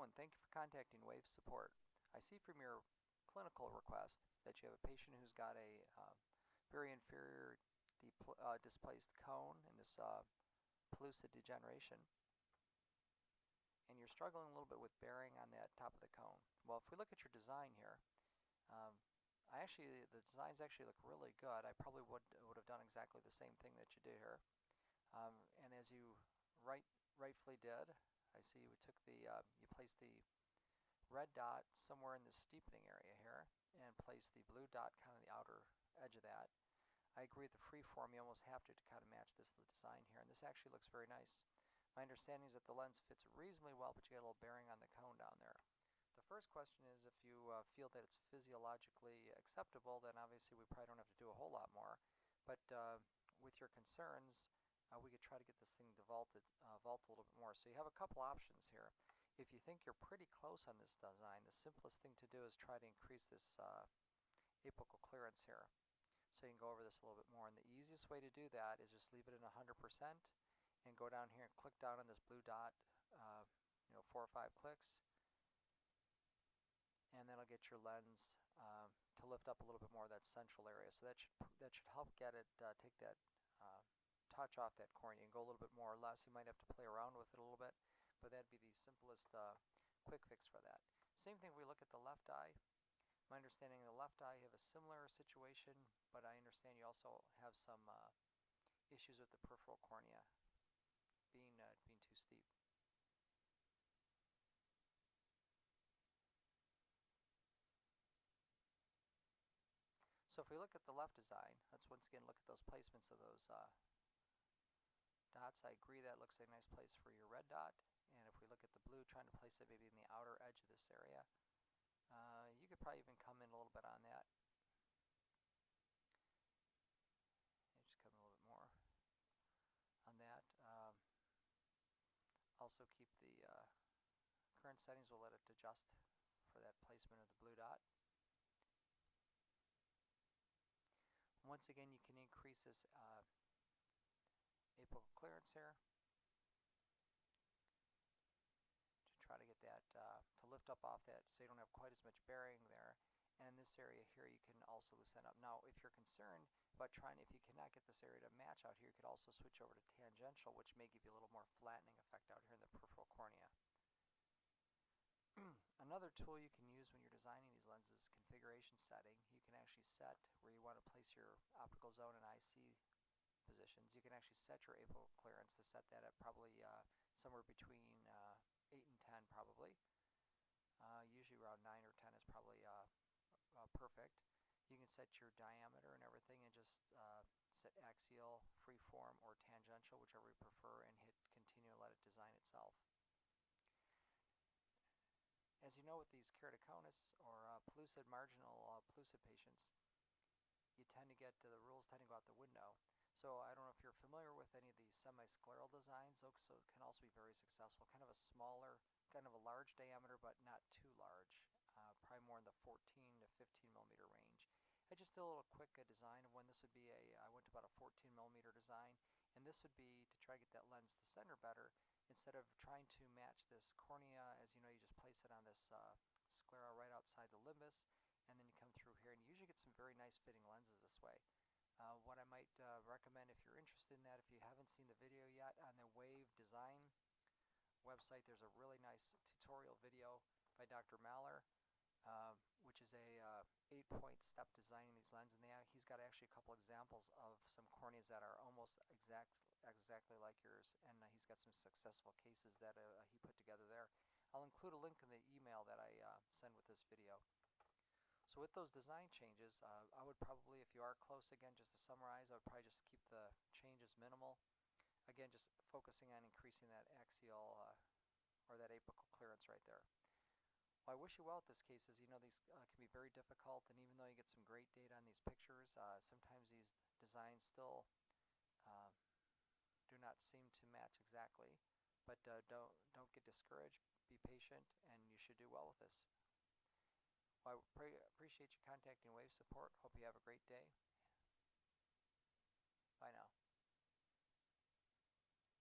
Hello, and thank you for contacting Wave Support. I see from your clinical request that you have a patient who's got a very inferior displaced cone in this pellucid degeneration, and you're struggling a little bit with bearing on that top of the cone. Well, if we look at your design here, the designs actually look really good. I probably would have done exactly the same thing that you did here, and as you rightfully did, I see we took you placed the red dot somewhere in the steepening area here and placed the blue dot kind of the outer edge of that. I agree with the free form. You almost have to kind of match this design here, and this actually looks very nice. My understanding is that the lens fits reasonably well, but you get a little bearing on the cone down there. The first question is if you feel that it's physiologically acceptable, then obviously we probably don't have to do a whole lot more. But with your concerns, we could try to get this thing to vault a little bit more. So you have a couple options here. If you think you're pretty close on this design, the simplest thing to do is try to increase this apical clearance here. So you can go over this a little bit more. And the easiest way to do that is just leave it in 100% and go down here and click down on this blue dot, 4 or 5 clicks. And then it'll get your lens to lift up a little bit more of that central area. So that should help get it, take that touch off that cornea and go a little bit more or less. You might have to play around with it a little bit, but that'd be the simplest quick fix for that. Same thing if we look at the left eye. My understanding in the left eye you have a similar situation, but I understand you also have some issues with the peripheral cornea being too steep. So if we look at the left design, let's once again look at those placements of those dots. I agree that looks like a nice place for your red dot. And if we look at the blue, trying to place it maybe in the outer edge of this area, you could probably even come in a little bit on that. And just come in a little bit more on that. Also keep the current settings. We'll let it adjust for that placement of the blue dot. Once again, you can increase this apical clearance here to try to get that to lift up off that so you don't have quite as much bearing there. And in this area here, you can also loosen up. Now, if you're concerned about if you cannot get this area to match out here, you could also switch over to tangential, which may give you a little more flattening effect out here in the peripheral cornea. Another tool you can use when you're designing these lenses is configuration setting. You can actually set where you want to place your optical zone and IC positions. You can actually set your apical clearance to set that at probably somewhere between 8 and 10 probably. Usually around 9 or 10 is probably perfect. You can set your diameter and everything and just set axial, freeform, or tangential, whichever you prefer, and hit continue and let it design itself. As you know, with these keratoconus or pellucid marginal pellucid patients, you tend to get the rules tend to go out the window. So I don't know if you're familiar with any of these semi-scleral designs. Those can also be very successful. Kind of a smaller, kind of a large diameter, but not too large. Probably more in the 14 to 15 millimeter range. I just did a little quick design of when this would be I went to about a 14 millimeter design, and this would be to try to get that lens to center better. Instead of trying to match this cornea, as you know, you just place it on this sclera right outside the limbus, and then you come through here, and you usually get some very nice fitting lenses this way. What I might recommend if you're interested in that, if you haven't seen the video yet, on the Wave Design website, there's a really nice tutorial video by Dr. Maller, which is a 8-point step designing these lenses, and he's got actually a couple examples of some corneas that are almost exactly like yours, and he's got some successful cases that he put together there. I'll include a link in the email that I send with this video. So with those design changes, I would probably, if you are close again, just to summarize, I would probably just keep the changes minimal. Again, just focusing on increasing that axial or that apical clearance right there. Well, I wish you well with this case. As you know, these can be very difficult, and even though you get some great data on these pictures, sometimes these designs still do not seem to match exactly. But don't get discouraged. Be patient, and you should do well with this. Well, I appreciate you contacting Wave Support. Hope you have a great day.